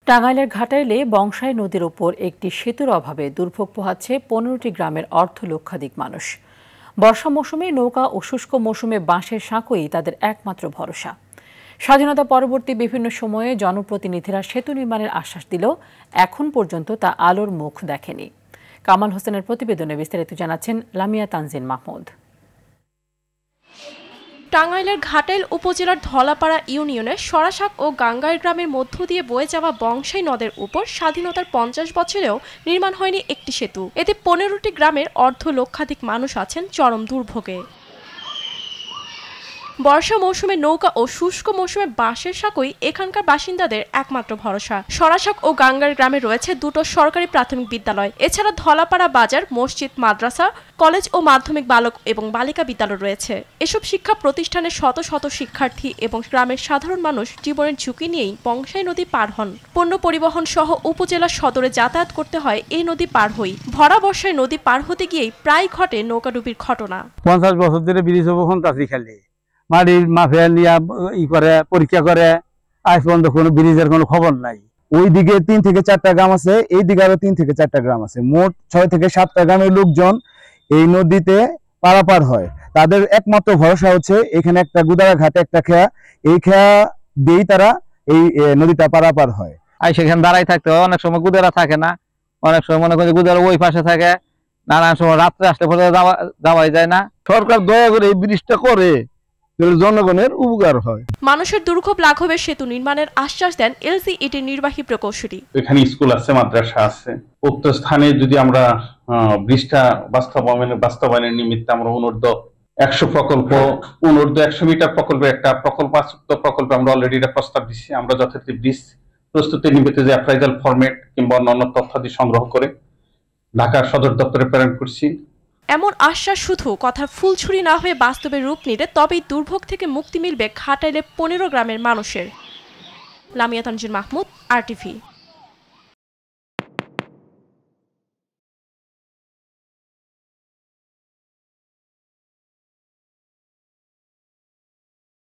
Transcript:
টাঙ্গাইলের ঘাটাইলে বংশাই নদীর ওপর একটি সেতুর অভাবে দুর্ভোগ পোহাচ্ছে ১৫টি গ্রামের অর্ধলক্ষাধিক মানুষ। বর্ষা মৌসুমে নৌকা ও শুষ্ক মৌসুমে বাঁশের সাঁকোই তাদের একমাত্র ভরসা। স্বাধীনতা পরবর্তী বিভিন্ন সময়ে জনপ্রতিনিধিরা সেতু নির্মাণের আশ্বাস দিলেও এখন পর্যন্ত তা আলোর মুখ দেখেনি। কামাল হোসেনের প্রতিবেদনে বিস্তারিত জানাচ্ছেন লামিয়া তানজিন মাহমুদ। টাঙ্গাইলের ঘাটাইল উপজেলার ধলাপাড়া ইউনিয়নের সরাসাক ও গাঙ্গাইর গ্রামের মধ্য দিয়ে বয়ে যাওয়া বংশাই নদের উপর স্বাধীনতার ৫০ বছরেও নির্মাণ হয়নি একটি সেতু। এতে ১৫টি গ্রামের অর্ধলক্ষাধিক মানুষ আছেন চরম দুর্ভোগে। বর্ষা মৌসুমে নৌকা ও শুষ্ক মৌসুমে বাঁশের সাঁকোই এখানকার বাসিন্দাদের একমাত্র ভরসা। সরাসাক ও গাঙ্গার গ্রামে রয়েছে দুটো সরকারি প্রাথমিক বিদ্যালয়। এছাড়া ধলাপাড়া বাজার, মসজিদ, মাদ্রাসা, কলেজ ও মাধ্যমিক বালক এবং বালিকা বিদ্যালয় রয়েছে। এসব শিক্ষা প্রতিষ্ঠানে শত শত শিক্ষার্থী এবং গ্রামের সাধারণ মানুষ জীবনের ঝুঁকি নিয়েই বংশাই নদী পার হন। পণ্য পরিবহন সহ উপজেলা সদরে যাতায়াত করতে হয় এই নদী পার হই। ভরা বর্ষায় নদী পার হতে গিয়েই প্রায় ঘটে নৌকাডুবির ঘটনা। ৫০ বছর ধরে ব্রিজ হন্তাছি খালি মাটির মাফিয়া নিয়ে করে পরীক্ষা করে, আজ পর্যন্ত কোনো ব্রিজের কোনো খবর নাই। ওইদিকে ৩ থেকে ৪টা গ্রাম আছে, এইদিকে আরো 3 থেকে 4টা গ্রাম আছে। মোট 6 থেকে 7টা গ্রামের লোকজন এই নদীতে পারাপার হয়। তাদের একমাত্র ভরসা হচ্ছে এখানে একটা গুদারা ঘাটে একটা খেয়া, এই খেয়া দিয়েই তারা এই নদীটা পারাপার হয়। আর সেখানে দাঁড়াই থাকতে হয়, অনেক সময় গুদারা থাকে না, অনেক সময় মনে করি গুদারা ওই পাশে থাকে, নানান সময় রাত্রে আসলে পরে যাওয়াই যায় না। সরকার দয়া করে এই ব্রিজটা করে জনগণের উপকার হয়। মানুষের দুর্ভোগ লাঘবের সেতু নির্মাণের আশ্বাস দেন এলসিইটির নির্বাহী প্রকৌশলী। এখানে স্কুল আছে, মাদ্রাসা আছে। উক্ত স্থানে যদি আমরা ব্রিজটা বাস্তবায়নের নিমিত্তে আমরা অনূর্ধ্ব 100 প্রকল্প, অনূর্ধ্ব 100 মিটার প্রকল্পের একটা প্রকল্প আমরা অলরেডি এটা প্রস্তাব দিচ্ছি। আমরা যথারীতি ব্রিজ প্রস্তুতির নিমিত্তে যে অ্যাপ্রাইজাল ফরম্যাট কিংবা অন্যান্য তথ্যাদি সংগ্রহ করে ঢাকার সদর দপ্তরে প্রেরণ করছি। এমন আশ্বাস শুধু কথা ফুলছুরি না হয়ে বাস্তবে রূপ নিলে তবেই দুর্ভোগ থেকে মুক্তি মিলবে ঘাটাইলে 15 গ্রামের মানুষের। লামিয়া তানজিন মাহমুদ, RTV।